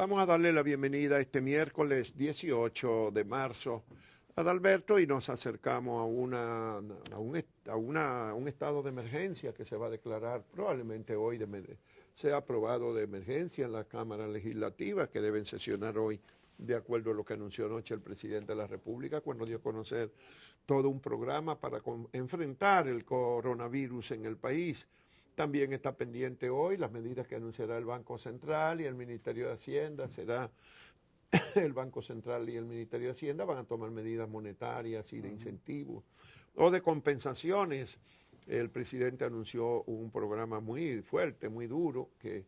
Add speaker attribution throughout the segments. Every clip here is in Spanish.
Speaker 1: Vamos a darle la bienvenida este miércoles 18 de marzo a Adalberto y nos acercamos a un estado de emergencia que se va a declarar probablemente hoy. Se ha aprobado de emergencia en la Cámara Legislativa que deben sesionar hoy de acuerdo a lo que anunció anoche el presidente de la República cuando dio a conocer todo un programa para enfrentar el coronavirus en el país. También está pendiente hoy las medidas que anunciará el Banco Central y el Ministerio de Hacienda. Será el Banco Central y el Ministerio de Hacienda van a tomar medidas monetarias y de incentivos o de compensaciones. El presidente anunció un programa muy fuerte, muy duro, que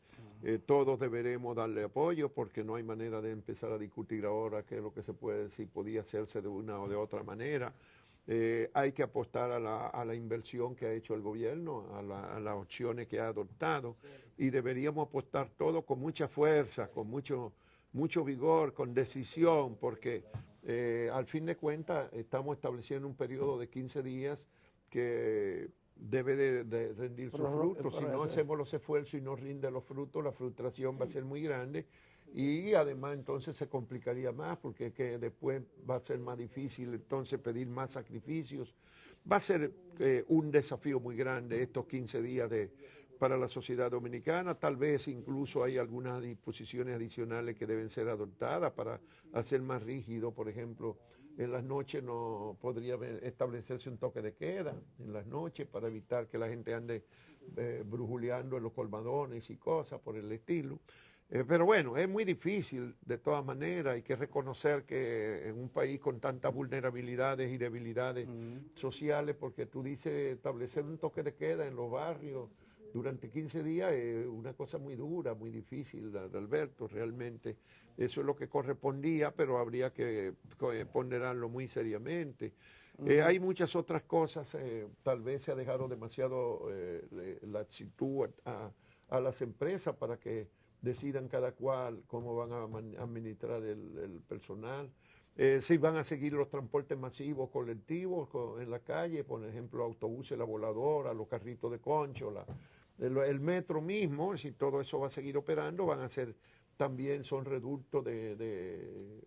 Speaker 1: todos deberemos darle apoyo porque no hay manera de empezar a discutir ahora qué es lo que se puede, si podía hacerse de una o de otra manera. Hay que apostar a la inversión que ha hecho el gobierno, a las opciones que ha adoptado y deberíamos apostar todo con mucha fuerza, con mucho vigor, con decisión, porque al fin de cuentas estamos estableciendo un periodo de 15 días que debe de rendir sus frutos. Si no hacemos los esfuerzos y no rinde los frutos, la frustración va a ser muy grande y además entonces se complicaría más porque que después va a ser más difícil entonces pedir más sacrificios. Va a ser un desafío muy grande estos 15 días para la sociedad dominicana. Tal vez incluso hay algunas disposiciones adicionales que deben ser adoptadas para hacer más rígido. Por ejemplo, en las noches no podría establecerse un toque de queda en las noches para evitar que la gente ande brujuleando en los colmadones y cosas por el estilo. Pero bueno, es muy difícil de todas maneras. Hay que reconocer que en un país con tantas vulnerabilidades y debilidades sociales, porque tú dices establecer un toque de queda en los barrios durante 15 días es una cosa muy dura, muy difícil, Alberto, realmente. Eso es lo que correspondía, pero habría que ponderarlo muy seriamente. Hay muchas otras cosas, tal vez se ha dejado demasiado la actitud a las empresas para que decidan cada cual cómo van a administrar el personal. Si van a seguir los transportes masivos colectivos en la calle, por ejemplo, autobuses, la voladora, los carritos de concho, el metro mismo, si todo eso va a seguir operando, van a ser también son reductos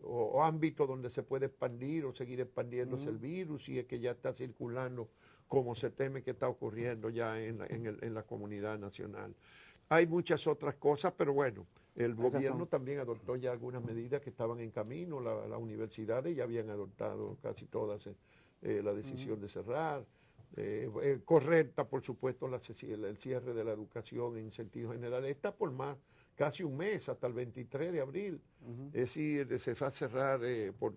Speaker 1: o ámbitos donde se puede expandir o seguir expandiéndose el virus y es que ya está circulando como se teme que está ocurriendo ya en la comunidad nacional. Hay muchas otras cosas, pero bueno, el gobierno también adoptó ya algunas medidas que estaban en camino, las universidades ya habían adoptado casi todas la decisión de cerrar. Correcta, por supuesto, el cierre de la educación en sentido general. Está por casi un mes, hasta el 23 de abril. Es decir, se va a cerrar por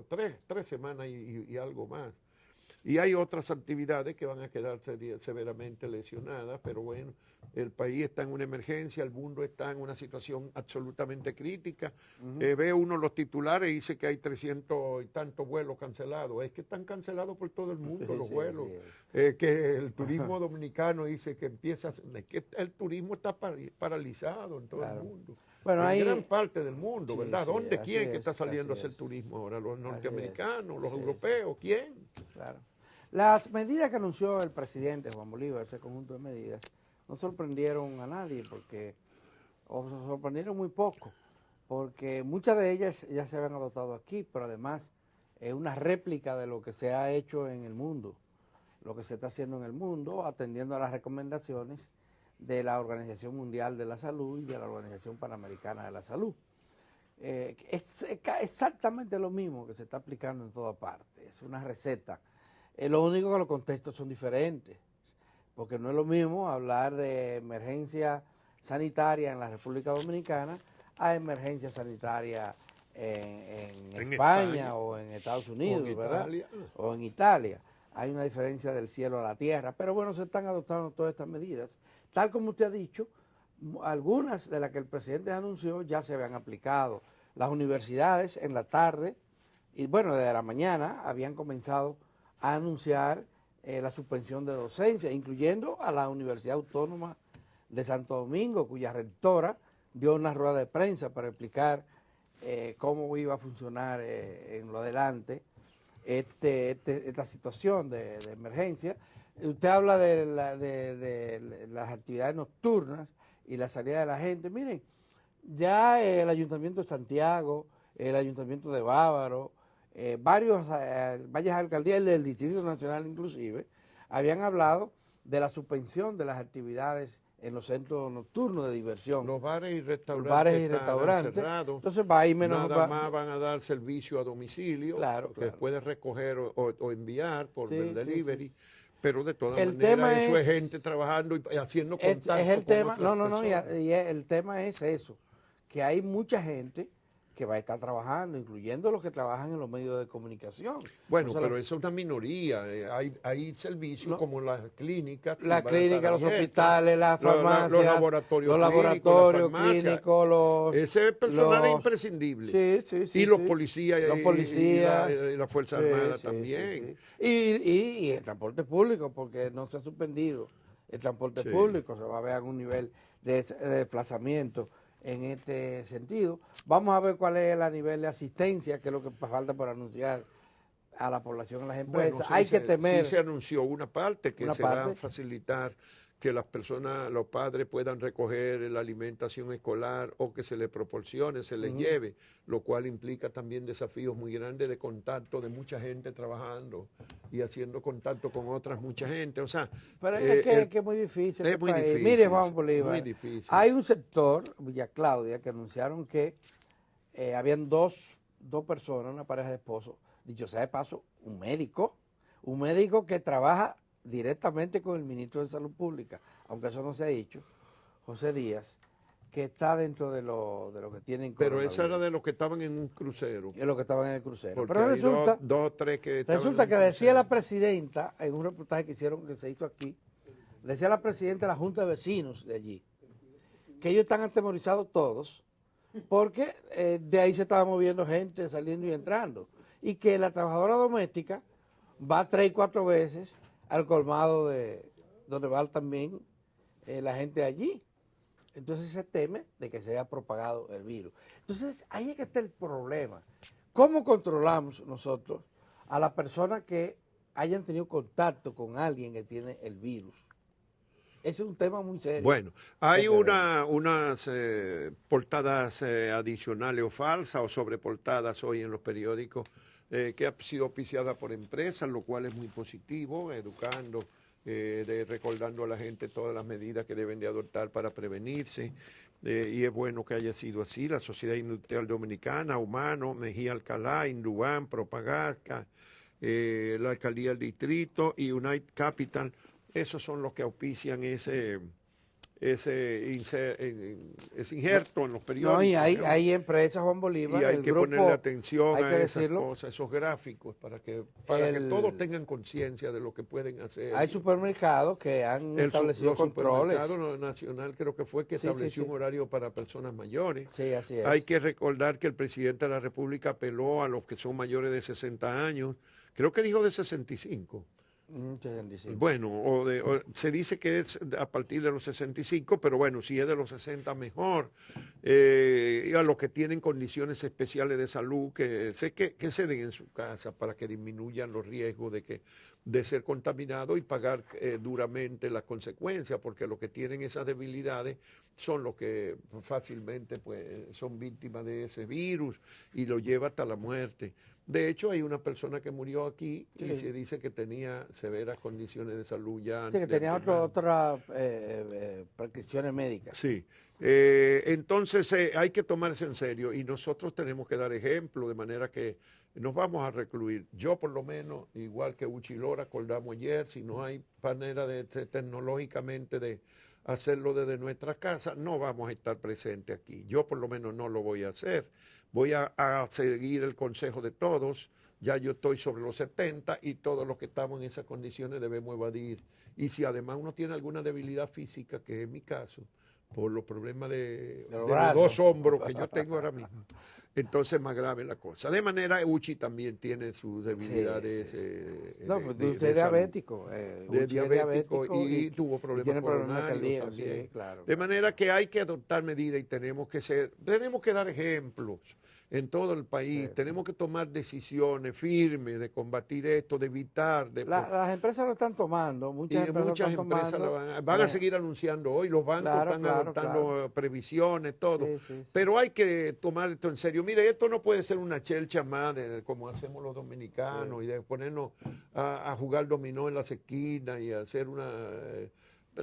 Speaker 1: 3 semanas y algo más. Y hay otras actividades que van a quedar severamente lesionadas, pero bueno, el país está en una emergencia, el mundo está en una situación absolutamente crítica. Ve uno los titulares y dice que hay 300 y tantos vuelos cancelados. Es que están cancelados por todo el mundo los vuelos. Que el turismo dominicano dice que es que el turismo está paralizado en todo el mundo. Bueno, en gran parte del mundo, ¿verdad? ¿Dónde? ¿Quién que está saliendo a hacer turismo ahora? ¿Los norteamericanos, los europeos? ¿Quién?
Speaker 2: Claro. Las medidas que anunció el presidente Juan Bolívar, ese conjunto de medidas, no sorprendieron a nadie o sorprendieron muy poco, porque muchas de ellas ya se habían adoptado aquí, pero además es una réplica de lo que se ha hecho en el mundo, lo que se está haciendo en el mundo, atendiendo a las recomendaciones de la Organización Mundial de la Salud y de la Organización Panamericana de la Salud. Es exactamente lo mismo que se está aplicando en toda parte, es una receta. Lo único que los contextos son diferentes, porque no es lo mismo hablar de emergencia sanitaria en la República Dominicana a emergencia sanitaria en España o en Estados Unidos, ¿verdad? O en Italia. Hay una diferencia del cielo a la tierra, pero bueno, se están adoptando todas estas medidas. Tal como usted ha dicho, algunas de las que el presidente anunció ya se habían aplicado. Las universidades en la tarde, y bueno, desde la mañana habían comenzado a anunciar la suspensión de docencia, incluyendo a la Universidad Autónoma de Santo Domingo, cuya rectora dio una rueda de prensa para explicar cómo iba a funcionar en lo adelante esta situación de emergencia. Usted habla de las actividades nocturnas y la salida de la gente. Miren, Ya el Ayuntamiento de Santiago, el Ayuntamiento de Bávaro, varias alcaldías, el del Distrito Nacional inclusive, habían hablado de la suspensión de las actividades en los centros nocturnos de diversión.
Speaker 1: Los bares y
Speaker 2: Los
Speaker 1: restaurantes
Speaker 2: bares y
Speaker 1: estarán
Speaker 2: restaurantes.
Speaker 1: cerrados.
Speaker 2: Entonces va a ir menos.
Speaker 1: Nada más van a dar servicio a domicilio,
Speaker 2: Claro,
Speaker 1: que
Speaker 2: claro.
Speaker 1: puedes recoger o enviar por
Speaker 2: Sí,
Speaker 1: el
Speaker 2: sí,
Speaker 1: delivery.
Speaker 2: sí.
Speaker 1: Pero de todas
Speaker 2: El
Speaker 1: maneras,
Speaker 2: tema
Speaker 1: eso es
Speaker 2: es-
Speaker 1: gente trabajando y haciendo
Speaker 2: Es
Speaker 1: contacto
Speaker 2: el
Speaker 1: con
Speaker 2: tema,
Speaker 1: otras
Speaker 2: no,
Speaker 1: personas.
Speaker 2: el tema es eso, que hay mucha gente que va a estar trabajando, incluyendo los que trabajan en los medios de comunicación.
Speaker 1: Bueno,
Speaker 2: No
Speaker 1: pero eso es una minoría. Hay servicios
Speaker 2: no,
Speaker 1: como las clínicas que
Speaker 2: la
Speaker 1: van a estar
Speaker 2: clínica, los
Speaker 1: abiertas,
Speaker 2: hospitales, las
Speaker 1: los
Speaker 2: farmacias,
Speaker 1: laboratorios
Speaker 2: los
Speaker 1: clínicos, las
Speaker 2: laboratorios
Speaker 1: farmacias.
Speaker 2: clínicos,
Speaker 1: Ese personal es
Speaker 2: los
Speaker 1: imprescindible.
Speaker 2: sí, sí,
Speaker 1: Y
Speaker 2: sí,
Speaker 1: los
Speaker 2: sí.
Speaker 1: policías
Speaker 2: Los policías,
Speaker 1: y la Fuerza
Speaker 2: sí,
Speaker 1: Armada
Speaker 2: sí, sí,
Speaker 1: también.
Speaker 2: sí. Y el transporte público, porque no se ha suspendido el transporte
Speaker 1: Sí.
Speaker 2: público, se va a ver algún nivel de desplazamiento en este sentido. Vamos a ver cuál es el nivel de asistencia, que es lo que falta por anunciar a la población, a las empresas.
Speaker 1: Bueno,
Speaker 2: Hay que temer
Speaker 1: sí se anunció una parte que
Speaker 2: una
Speaker 1: se va a
Speaker 2: parte.
Speaker 1: facilitar que las personas, los padres puedan recoger la alimentación escolar o que se les proporcione, se les lleve, lo cual implica también desafíos muy grandes de contacto de mucha gente trabajando y haciendo contacto con otras mucha gente. O sea,
Speaker 2: Pero es que es muy difícil.
Speaker 1: es
Speaker 2: este
Speaker 1: muy
Speaker 2: país.
Speaker 1: difícil.
Speaker 2: Mire, Juan
Speaker 1: muy
Speaker 2: Bolívar,
Speaker 1: difícil.
Speaker 2: hay un sector, Villa Claudia, que anunciaron que habían dos personas, una pareja de esposos, dicho sea de paso, un médico que trabaja directamente con el ministro de Salud Pública, aunque eso no se ha dicho, José Díaz, que está dentro de lo que tienen
Speaker 1: Pero esa era
Speaker 2: coronavirus.
Speaker 1: de los que estaban en un crucero.
Speaker 2: Es lo que estaban en el crucero.
Speaker 1: Porque
Speaker 2: Pero
Speaker 1: hay
Speaker 2: resulta,
Speaker 1: dos, tres que estaban
Speaker 2: resulta
Speaker 1: en
Speaker 2: que
Speaker 1: un
Speaker 2: decía la
Speaker 1: crucero.
Speaker 2: presidenta, en un reportaje que se hizo aquí, decía la presidenta de la Junta de Vecinos de allí, que ellos están atemorizados todos, porque de ahí se estaba moviendo gente, saliendo y entrando. Y que la trabajadora doméstica va 3 y 4 veces al colmado de donde va también la gente allí. Entonces se teme de que se haya propagado el virus. Entonces ahí es que está el problema. ¿Cómo controlamos nosotros a las personas que hayan tenido contacto con alguien que tiene el virus? Ese es un tema muy serio.
Speaker 1: Bueno, hay
Speaker 2: que tenemos.
Speaker 1: unas portadas adicionales o falsas o sobreportadas hoy en los periódicos que ha sido auspiciada por empresas, lo cual es muy positivo, educando, recordando a la gente todas las medidas que deben de adoptar para prevenirse. Y es bueno que haya sido así. La Sociedad Industrial Dominicana, Humano, Mejía Alcalá, Indubán, Propagasta, la Alcaldía del Distrito y United Capital. Esos son los que auspician ese injerto en los periódicos.
Speaker 2: No, y
Speaker 1: ¿no?
Speaker 2: hay empresas, Juan Bolívar,
Speaker 1: Y hay
Speaker 2: el
Speaker 1: que
Speaker 2: grupo,
Speaker 1: ponerle atención
Speaker 2: hay
Speaker 1: a
Speaker 2: que
Speaker 1: esas
Speaker 2: decirlo,
Speaker 1: cosas, esos gráficos, para que
Speaker 2: El-
Speaker 1: todos tengan conciencia de lo que pueden hacer.
Speaker 2: hay supermercados que han establecido
Speaker 1: Los
Speaker 2: controles.
Speaker 1: supermercados nacional creo que fue que
Speaker 2: Sí,
Speaker 1: estableció
Speaker 2: sí.
Speaker 1: un horario para personas mayores.
Speaker 2: Sí, así es.
Speaker 1: Hay que recordar que el presidente de la República apeló a los que son mayores de 60 años, creo que dijo de 65.
Speaker 2: 65.
Speaker 1: Bueno, se dice que es a partir de los 65, pero bueno, si es de los 60 mejor. Y a los que tienen condiciones especiales de salud, que se den en su casa para que disminuyan los riesgos de ser contaminados y pagar duramente las consecuencias, porque los que tienen esas debilidades son los que fácilmente pues, son víctimas de ese virus y lo lleva hasta la muerte. De hecho, hay una persona que murió aquí y
Speaker 2: Sí.
Speaker 1: se dice que tenía severas condiciones de salud ya.
Speaker 2: Sí, que tenía
Speaker 1: antemano.
Speaker 2: otras prescripciones médicas.
Speaker 1: Sí. Entonces hay que tomarse en serio y nosotros tenemos que dar ejemplo de manera que nos vamos a recluir. Yo por lo menos, igual que Uchilora, acordamos ayer, si no hay manera tecnológicamente de hacerlo desde nuestra casa, no vamos a estar presentes aquí. Yo por lo menos no lo voy a hacer. Voy a seguir el consejo de todos. Ya yo estoy sobre los 70 y todos los que estamos en esas condiciones debemos evadir. Y si además uno tiene alguna debilidad física, que es mi caso, por los problemas de los
Speaker 2: brazos.
Speaker 1: 2 hombros que yo tengo ahora mismo, entonces más grave la cosa. De manera, Uchi también tiene sus
Speaker 2: Sí,
Speaker 1: debilidades
Speaker 2: sí, sí.
Speaker 1: de,
Speaker 2: No, pues
Speaker 1: de
Speaker 2: usted es
Speaker 1: salud.
Speaker 2: diabético.
Speaker 1: De
Speaker 2: Uchi es
Speaker 1: diabético y tuvo
Speaker 2: y
Speaker 1: problemas
Speaker 2: tiene problemas
Speaker 1: coronarios
Speaker 2: cardíacos,
Speaker 1: también.
Speaker 2: sí, claro.
Speaker 1: De
Speaker 2: Claro.
Speaker 1: manera que hay que adoptar medidas y tenemos que dar ejemplos en todo el país,
Speaker 2: Sí.
Speaker 1: tenemos que tomar decisiones firmes de combatir esto, de evitar,
Speaker 2: Las empresas lo están tomando, muchas
Speaker 1: y
Speaker 2: empresas lo
Speaker 1: muchas
Speaker 2: están
Speaker 1: empresas
Speaker 2: tomando.
Speaker 1: van a seguir anunciando hoy, los bancos
Speaker 2: Claro,
Speaker 1: están
Speaker 2: claro, claro.
Speaker 1: adoptando previsiones, todo.
Speaker 2: Sí, sí, sí.
Speaker 1: Pero hay que tomar esto en serio. Mire, esto no puede ser una chelcha más como hacemos los dominicanos
Speaker 2: Sí.
Speaker 1: y de ponernos a jugar dominó en las esquinas y hacer una...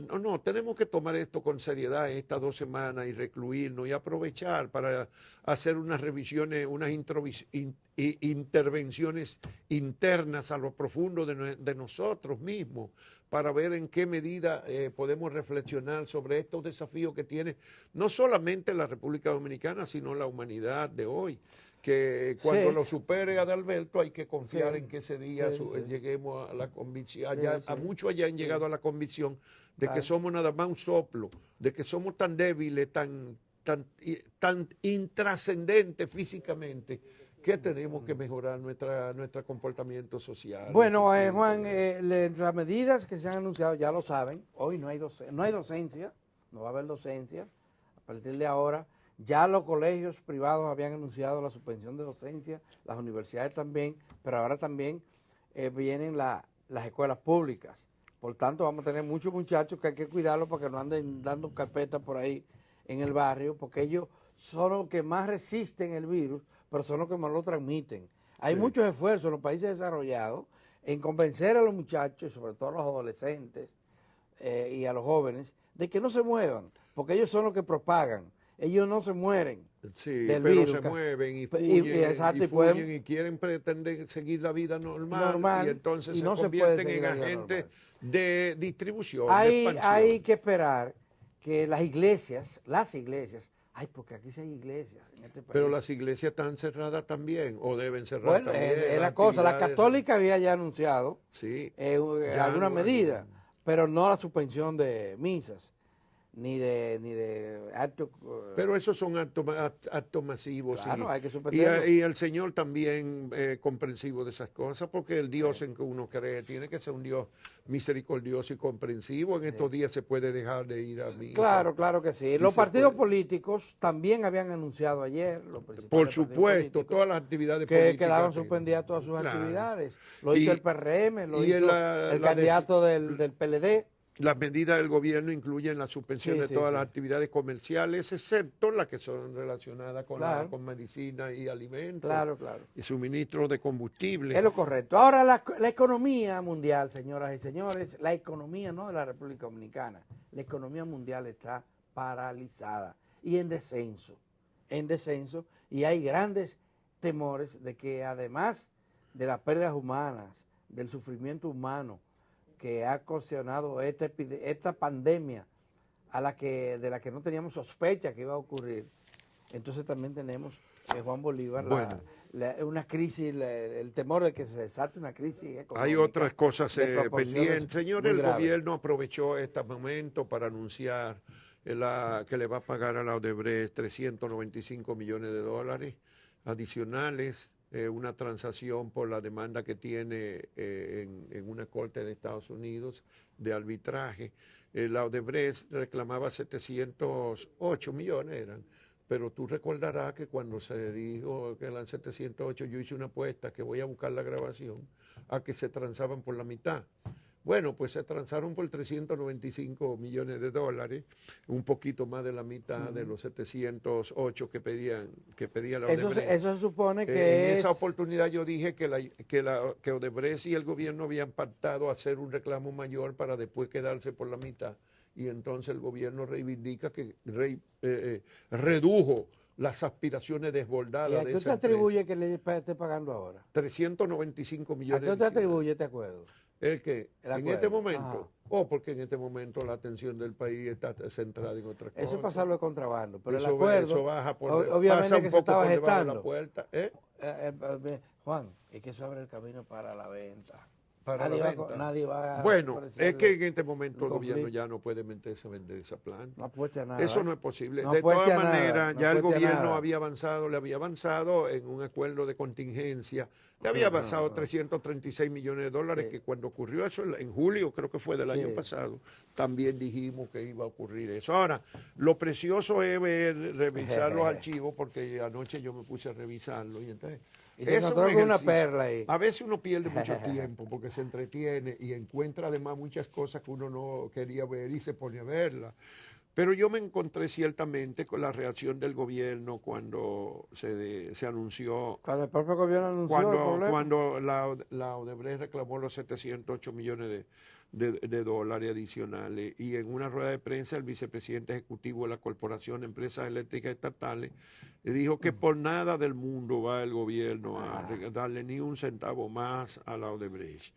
Speaker 1: no, no, tenemos que tomar esto con seriedad estas 2 semanas y recluirnos y aprovechar para hacer unas revisiones, unas intervenciones internas a lo profundo de nosotros mismos para ver en qué medida podemos reflexionar sobre estos desafíos que tiene no solamente la República Dominicana, sino la humanidad de hoy. Que cuando
Speaker 2: Sí,
Speaker 1: lo supere Adalberto hay que confiar
Speaker 2: sí,
Speaker 1: en que ese día
Speaker 2: sí, sí.
Speaker 1: lleguemos a la convicción,
Speaker 2: Sí,
Speaker 1: a
Speaker 2: sí,
Speaker 1: muchos allá han
Speaker 2: sí.
Speaker 1: llegado a la convicción de que
Speaker 2: Claro.
Speaker 1: somos nada más un soplo, de que somos tan débiles, tan intrascendentes físicamente, que tenemos que mejorar nuestro comportamiento social.
Speaker 2: Bueno,
Speaker 1: espiritual.
Speaker 2: Juan, las medidas que se han anunciado ya lo saben. Hoy no hay docencia, no va a haber docencia. A partir de ahora, ya los colegios privados habían anunciado la suspensión de docencia, las universidades también, pero ahora también vienen las escuelas públicas. Por tanto, vamos a tener muchos muchachos que hay que cuidarlos para que no anden dando carpetas por ahí en el barrio, porque ellos son los que más resisten el virus, pero son los que más lo transmiten. Hay muchos esfuerzos en los países desarrollados en convencer a los muchachos, sobre todo a los adolescentes y a los jóvenes, de que no se muevan, porque ellos son los que propagan. Ellos no se mueren
Speaker 1: Sí,
Speaker 2: del
Speaker 1: pero
Speaker 2: virus.
Speaker 1: se mueven y
Speaker 2: Exacto,
Speaker 1: fuyen y quieren pretender seguir la vida normal y entonces
Speaker 2: y
Speaker 1: se
Speaker 2: no se puede
Speaker 1: convierten
Speaker 2: seguir
Speaker 1: en
Speaker 2: la vida
Speaker 1: agentes
Speaker 2: normal.
Speaker 1: de distribución, de
Speaker 2: Hay
Speaker 1: expansión.
Speaker 2: que esperar que las iglesias, porque aquí sí hay iglesias en este país.
Speaker 1: Pero las iglesias están cerradas también, o deben cerrar
Speaker 2: Bueno,
Speaker 1: también.
Speaker 2: es la cosa. La católica había ya anunciado
Speaker 1: Sí,
Speaker 2: alguna medida, pero no la suspensión de misas, ni de actos.
Speaker 1: Pero esos son actos masivos.
Speaker 2: Claro, hay que
Speaker 1: Y
Speaker 2: suspenderlo.
Speaker 1: y el Señor también comprensivo de esas cosas, porque el Dios en que uno cree tiene que ser un Dios misericordioso y comprensivo. En estos días se puede dejar de ir a misa.
Speaker 2: Claro, claro que sí. Los partidos políticos también habían anunciado ayer, los principales
Speaker 1: Por
Speaker 2: partidos
Speaker 1: supuesto,
Speaker 2: políticos,
Speaker 1: todas las actividades
Speaker 2: que
Speaker 1: políticas.
Speaker 2: quedaban suspendidas todas sus
Speaker 1: Claro.
Speaker 2: actividades. Lo
Speaker 1: Y-
Speaker 2: hizo el PRM, lo
Speaker 1: y
Speaker 2: hizo
Speaker 1: la
Speaker 2: candidato del PLD.
Speaker 1: Las medidas del gobierno incluyen la suspensión
Speaker 2: Sí,
Speaker 1: de
Speaker 2: sí,
Speaker 1: todas
Speaker 2: sí.
Speaker 1: las actividades comerciales, excepto las que son relacionadas con,
Speaker 2: Claro.
Speaker 1: con medicina y alimentos
Speaker 2: Claro, claro.
Speaker 1: y suministro de combustible.
Speaker 2: Es lo correcto. Ahora, la economía mundial, señoras y señores, la economía no de la República Dominicana, la economía mundial está paralizada y en descenso, y hay grandes temores de que además de las pérdidas humanas, del sufrimiento humano que ha ocasionado esta pandemia de la que no teníamos sospecha que iba a ocurrir, entonces también tenemos, Juan Bolívar,
Speaker 1: Bueno.
Speaker 2: una crisis, el temor de que se desate una crisis económica.
Speaker 1: Hay otras cosas
Speaker 2: de proporciones
Speaker 1: pendientes. Señor,
Speaker 2: muy
Speaker 1: el
Speaker 2: graves.
Speaker 1: gobierno aprovechó este momento para anunciar que le va a pagar a la Odebrecht 395 millones de dólares adicionales, una transacción por la demanda que tiene en una corte de Estados Unidos de arbitraje. La Odebrecht reclamaba 708 millones, eran. Pero tú recordarás que cuando se dijo que eran 708, yo hice una apuesta que voy a buscar la grabación a que se transaban por la mitad. Bueno, pues se transaron por 395 millones de dólares, un poquito más de la mitad de los 708 que pedía la Odebrecht.
Speaker 2: Eso se supone que
Speaker 1: En
Speaker 2: es...
Speaker 1: esa oportunidad yo dije que Odebrecht y el gobierno habían pactado hacer un reclamo mayor para después quedarse por la mitad. Y entonces el gobierno reivindica que redujo las aspiraciones desbordadas
Speaker 2: ¿Y a
Speaker 1: de
Speaker 2: qué
Speaker 1: esa
Speaker 2: usted
Speaker 1: empresa.
Speaker 2: atribuye que le esté pagando ahora?
Speaker 1: 395
Speaker 2: ¿A
Speaker 1: millones
Speaker 2: qué usted
Speaker 1: adicionales.
Speaker 2: atribuye este acuerdo?
Speaker 1: ¿El qué?
Speaker 2: El
Speaker 1: En
Speaker 2: acuerdo.
Speaker 1: este momento.
Speaker 2: Ajá.
Speaker 1: Porque en este momento la atención del país está centrada en otras cosas.
Speaker 2: Eso es pasarlo de contrabando, pero el
Speaker 1: Eso
Speaker 2: acuerdo,
Speaker 1: baja por
Speaker 2: obviamente
Speaker 1: pasa un
Speaker 2: que se
Speaker 1: poco
Speaker 2: estaba
Speaker 1: por debajo de la
Speaker 2: gestando.
Speaker 1: puerta.
Speaker 2: Juan, es que eso abre el camino para la venta.
Speaker 1: para la venta.
Speaker 2: Nadie va a
Speaker 1: Bueno, es
Speaker 2: ofrecerle
Speaker 1: que en este momento el
Speaker 2: un
Speaker 1: gobierno
Speaker 2: conflicto.
Speaker 1: ya no puede meterse a vender esa planta.
Speaker 2: No apueste a nada.
Speaker 1: Eso no es posible.
Speaker 2: No
Speaker 1: De
Speaker 2: apueste
Speaker 1: todas
Speaker 2: a nada,
Speaker 1: maneras,
Speaker 2: no
Speaker 1: ya el
Speaker 2: apueste a
Speaker 1: gobierno
Speaker 2: nada.
Speaker 1: le había avanzado en un acuerdo de contingencia, le había avanzado 336 millones de dólares,
Speaker 2: Sí.
Speaker 1: que cuando ocurrió eso en julio, creo que fue del año
Speaker 2: Sí.
Speaker 1: pasado, también dijimos que iba a ocurrir eso. Ahora, lo precioso es revisar los archivos, porque anoche yo me puse a revisarlo y entonces...
Speaker 2: Y se
Speaker 1: es un
Speaker 2: encontró con una
Speaker 1: ejercicio.
Speaker 2: perla ahí.
Speaker 1: A veces uno pierde mucho tiempo porque se entretiene y encuentra además muchas cosas que uno no quería ver y se pone a verlas. Pero yo me encontré ciertamente con la reacción del gobierno cuando se anunció,
Speaker 2: Cuando el propio gobierno anunció el problema.
Speaker 1: cuando la Odebrecht reclamó los 708 millones de dólares adicionales, y en una rueda de prensa el vicepresidente ejecutivo de la Corporación de Empresas Eléctricas Estatales dijo que por nada del mundo va el gobierno a darle ni un centavo más a la Odebrecht.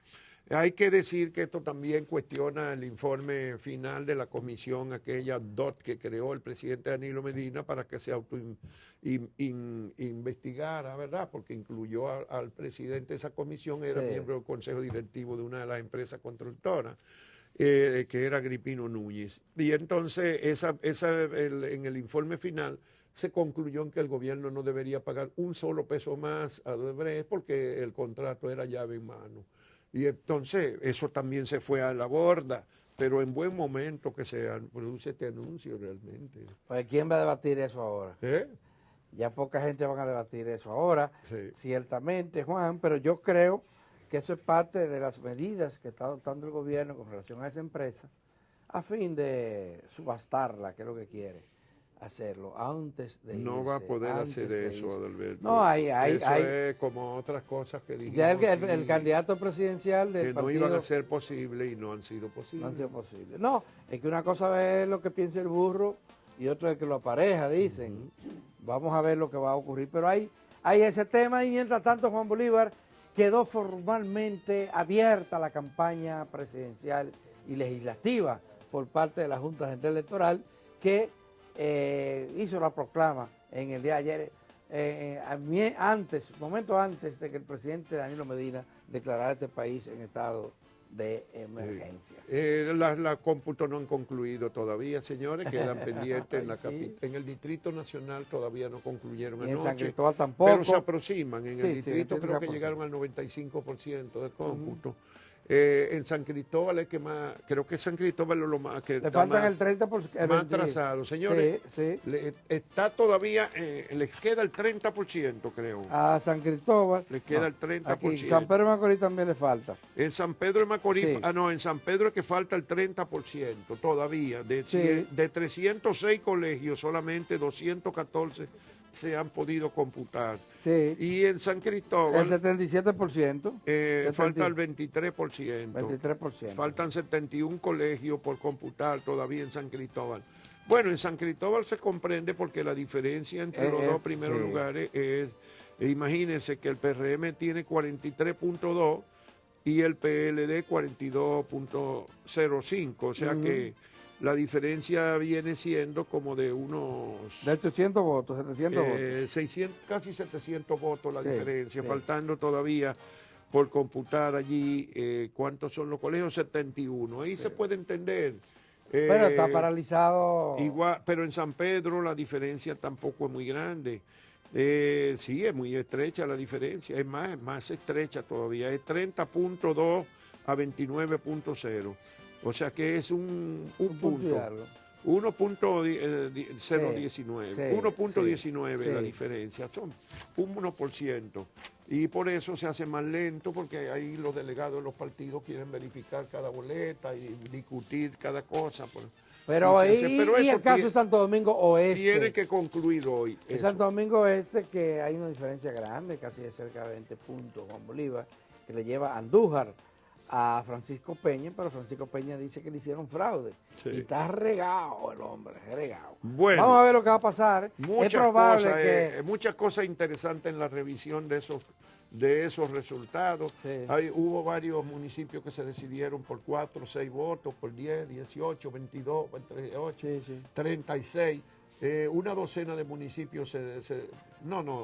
Speaker 1: Hay que decir que esto también cuestiona el informe final de la comisión, aquella DOT que creó el presidente Danilo Medina para que se investigara, ¿verdad? Porque incluyó al presidente de esa comisión, era
Speaker 2: Sí.
Speaker 1: miembro del consejo directivo de una de las empresas constructoras, que era Agripino Núñez. Y entonces en el informe final se concluyó en que el gobierno no debería pagar un solo peso más a Odebrecht porque el contrato era llave en mano. Y entonces eso también se fue a la borda, pero en buen momento que se produce este anuncio realmente.
Speaker 2: Pues ¿quién va a debatir eso ahora?
Speaker 1: ¿Eh?
Speaker 2: Ya poca gente va a debatir eso ahora,
Speaker 1: Sí.
Speaker 2: ciertamente, Juan, pero yo creo que eso es parte de las medidas que está adoptando el gobierno con relación a esa empresa, a fin de subastarla, que es lo que quiere hacerlo, antes de
Speaker 1: No
Speaker 2: irse,
Speaker 1: va a poder
Speaker 2: antes
Speaker 1: hacer
Speaker 2: de
Speaker 1: eso,
Speaker 2: irse.
Speaker 1: Adalberto.
Speaker 2: No,
Speaker 1: eso es como otras cosas que dijimos
Speaker 2: Ya
Speaker 1: aquí,
Speaker 2: el candidato presidencial del
Speaker 1: que no
Speaker 2: partido
Speaker 1: iban a ser posibles y no han sido
Speaker 2: no
Speaker 1: posibles.
Speaker 2: han sido posible. No, es que una cosa es lo que piensa el burro y otra es que lo apareja, dicen. Vamos a ver lo que va a ocurrir. Pero hay ese tema y mientras tanto Juan Bolívar quedó formalmente abierta la campaña presidencial y legislativa por parte de la Junta Central Electoral que hizo la proclama en el día de ayer, momento antes de que el presidente Danilo Medina declarara este país en estado de emergencia.
Speaker 1: La cómputo no han concluido todavía, señores, quedan pendientes en la
Speaker 2: Sí.
Speaker 1: En el Distrito Nacional todavía no concluyeron
Speaker 2: Y en San
Speaker 1: anoche,
Speaker 2: Cristóbal tampoco.
Speaker 1: pero se aproximan. En
Speaker 2: Sí,
Speaker 1: el
Speaker 2: sí,
Speaker 1: Distrito
Speaker 2: el
Speaker 1: creo que
Speaker 2: 30%.
Speaker 1: llegaron al 95% de cómputo. En San Cristóbal es que más, creo que San Cristóbal es lo más que
Speaker 2: Le
Speaker 1: está
Speaker 2: faltan
Speaker 1: más,
Speaker 2: el 30%.
Speaker 1: más atrasado. Señores,
Speaker 2: Sí.
Speaker 1: está todavía, les queda el 30%, creo.
Speaker 2: A San Cristóbal.
Speaker 1: Le queda el 30%.
Speaker 2: Aquí, San Pedro de Macorís también le falta.
Speaker 1: En San Pedro de Macorís,
Speaker 2: Sí.
Speaker 1: en San Pedro es que falta el 30% todavía.
Speaker 2: Sí.
Speaker 1: De 306 colegios, solamente 214 se han podido computar.
Speaker 2: Sí.
Speaker 1: Y en San
Speaker 2: El
Speaker 1: Cristóbal
Speaker 2: 77%.
Speaker 1: falta el 23%.
Speaker 2: 23%.
Speaker 1: Faltan 71 colegios por computar todavía en San Cristóbal. Bueno, en San Cristóbal se comprende porque la diferencia entre los dos primeros
Speaker 2: sí.
Speaker 1: lugares es, imagínense que el PRM tiene 43.2 y el PLD 42.05, o sea que la diferencia viene siendo como de unos
Speaker 2: De 800 votos, 700 votos.
Speaker 1: 600, casi 700 votos la
Speaker 2: Sí,
Speaker 1: diferencia,
Speaker 2: sí.
Speaker 1: faltando todavía por computar allí cuántos son los colegios, 71. Ahí se puede entender.
Speaker 2: Pero está paralizado.
Speaker 1: Igual, pero en San Pedro la diferencia tampoco es muy grande. Sí, es muy estrecha la diferencia, es más estrecha todavía, es 30.2 a 29.0. O sea que es un punto.
Speaker 2: y algo.
Speaker 1: 1.019,
Speaker 2: Sí,
Speaker 1: 1.19
Speaker 2: sí,
Speaker 1: la
Speaker 2: sí.
Speaker 1: diferencia, son un 1%. Y por eso se hace más lento, porque ahí los delegados de los partidos quieren verificar cada boleta y discutir cada cosa.
Speaker 2: Pero
Speaker 1: y
Speaker 2: ahí,
Speaker 1: pero
Speaker 2: y
Speaker 1: eso
Speaker 2: el caso de Santo Domingo Oeste.
Speaker 1: tiene que concluir hoy.
Speaker 2: En
Speaker 1: eso.
Speaker 2: Santo Domingo Oeste, que hay una diferencia grande, casi de cerca de 20 puntos, Juan Bolívar, que le lleva a Andújar a Francisco Peña, pero Francisco Peña dice que le hicieron fraude.
Speaker 1: Sí.
Speaker 2: Y está regado el hombre, regado.
Speaker 1: Bueno,
Speaker 2: vamos a ver lo que va a pasar. Es probable que...
Speaker 1: muchas cosas interesantes en la revisión de esos resultados.
Speaker 2: Sí.
Speaker 1: Hubo varios municipios que se decidieron por 4, 6 votos, por 10, 18, 22, 38,
Speaker 2: Sí, sí.
Speaker 1: 36. una docena de municipios,
Speaker 2: Ahí,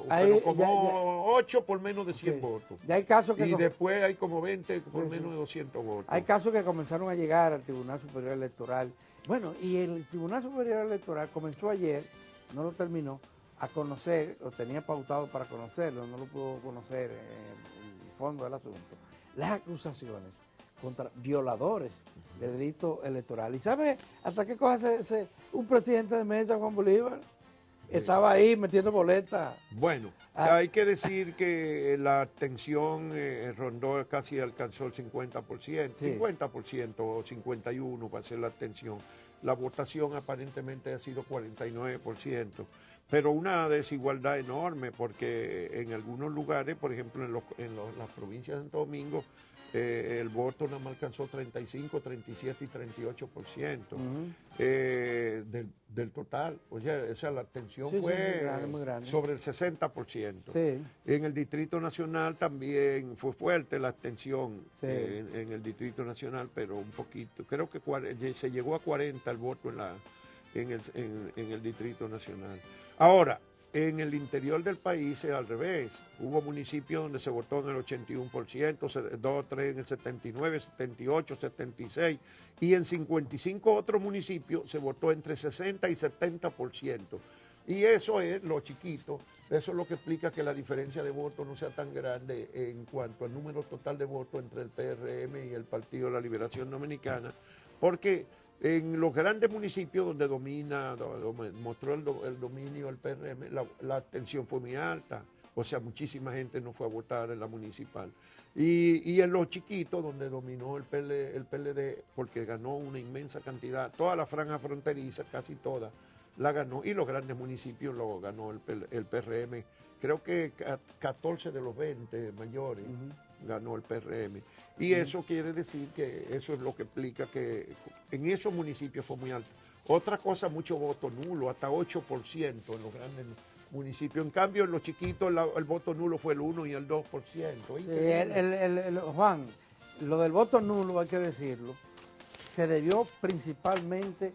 Speaker 1: pero como 8 por menos de 100
Speaker 2: ok.
Speaker 1: votos.
Speaker 2: Ya hay casos que
Speaker 1: Y después hay como 20 por
Speaker 2: Sí,
Speaker 1: menos
Speaker 2: sí.
Speaker 1: de 200 votos.
Speaker 2: Hay casos que comenzaron a llegar al Tribunal Superior Electoral. Bueno, y el Tribunal Superior Electoral comenzó ayer, no lo terminó, a conocer, o tenía pautado para conocerlo, no lo pudo conocer en el fondo del asunto, las acusaciones contra violadores de delito electoral. ¿Y sabe hasta qué cosa un presidente de mesa, Juan Bolívar, estaba ahí metiendo boletas?
Speaker 1: Bueno, hay que decir que la abstención rondó, casi alcanzó el 50%,
Speaker 2: Sí.
Speaker 1: 50% o 51% para ser la abstención. La votación aparentemente ha sido 49%, pero una desigualdad enorme porque en algunos lugares, por ejemplo las provincias de Santo Domingo, el voto nada más alcanzó 35, 37 y 38% del total. O sea, la abstención
Speaker 2: Sí, sí,
Speaker 1: fue
Speaker 2: muy grande.
Speaker 1: sobre el 60%.
Speaker 2: Sí.
Speaker 1: En el Distrito Nacional también fue fuerte la abstención
Speaker 2: Sí.
Speaker 1: en el Distrito Nacional, pero un poquito. Creo que se llegó a 40 el voto en el Distrito Nacional. Ahora, en el interior del país es al revés. Hubo municipios donde se votó en el 81%, 2, 3 en el 79, 78, 76, y en 55 otros municipios se votó entre 60 y 70%. Y eso es lo chiquito, eso es lo que explica que la diferencia de votos no sea tan grande en cuanto al número total de votos entre el PRM y el Partido de la Liberación Dominicana, porque en los grandes municipios donde mostró el dominio el PRM, la abstención fue muy alta, o sea, muchísima gente no fue a votar en la municipal. Y en los chiquitos, donde dominó el PLD, porque ganó una inmensa cantidad, toda la franja fronteriza, casi toda, la ganó, y los grandes municipios lo ganó el PRM. Creo que 14 de los 20 mayores ganó el PRM. Y eso quiere decir que eso es lo que explica que en esos municipios fue muy alto. Otra cosa, mucho voto nulo, hasta 8% en los grandes municipios. En cambio, en los chiquitos el voto nulo fue el 1 y el 2%.
Speaker 2: Juan, lo del voto nulo, hay que decirlo, se debió principalmente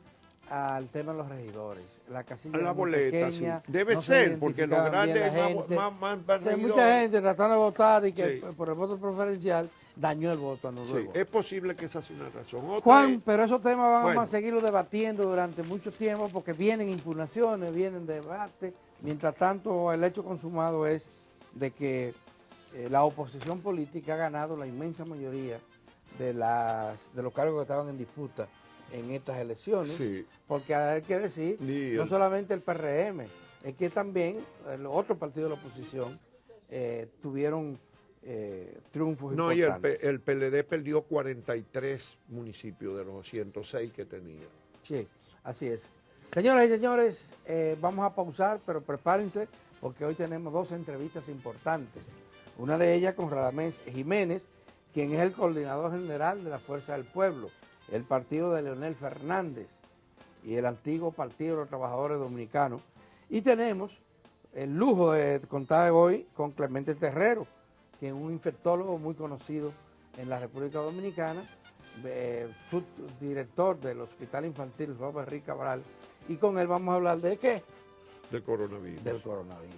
Speaker 2: al tema de los regidores. La casilla
Speaker 1: A la
Speaker 2: muy
Speaker 1: boleta,
Speaker 2: pequeña,
Speaker 1: sí. Debe
Speaker 2: no se
Speaker 1: ser, porque los
Speaker 2: identificaban bien
Speaker 1: grandes
Speaker 2: la
Speaker 1: más
Speaker 2: gente. Hay
Speaker 1: regidores.
Speaker 2: mucha gente tratando de votar y que
Speaker 1: Sí.
Speaker 2: por el voto preferencial dañó el voto, anuló el
Speaker 1: Sí,
Speaker 2: voto.
Speaker 1: es posible que esa sea una razón. Otra
Speaker 2: Juan,
Speaker 1: es-
Speaker 2: pero esos temas vamos
Speaker 1: Bueno.
Speaker 2: a seguirlo debatiendo durante mucho tiempo porque vienen impugnaciones, vienen debates. Mientras tanto, el hecho consumado es de que la oposición política ha ganado la inmensa mayoría de los cargos que estaban en disputa en estas elecciones,
Speaker 1: Sí.
Speaker 2: porque hay que decir,
Speaker 1: Y
Speaker 2: no
Speaker 1: el-
Speaker 2: solamente el PRM, es que también los otros partidos de la oposición tuvieron triunfos
Speaker 1: No, y
Speaker 2: importantes.
Speaker 1: el PLD perdió 43 municipios de los 106 que tenía.
Speaker 2: Sí, así es. Señoras y señores, vamos a pausar, pero prepárense porque hoy tenemos dos entrevistas importantes. Una de ellas con Radamés Jiménez, quien es el coordinador general de la Fuerza del Pueblo, el partido de Leonel Fernández y el antiguo Partido de los Trabajadores Dominicanos. Y tenemos el lujo de contar hoy con Clemente Terrero, quien es un infectólogo muy conocido en la República Dominicana, subdirector del Hospital Infantil Robert Rick Cabral, y con él vamos a hablar de ¿qué?
Speaker 1: Del coronavirus.
Speaker 2: Del coronavirus.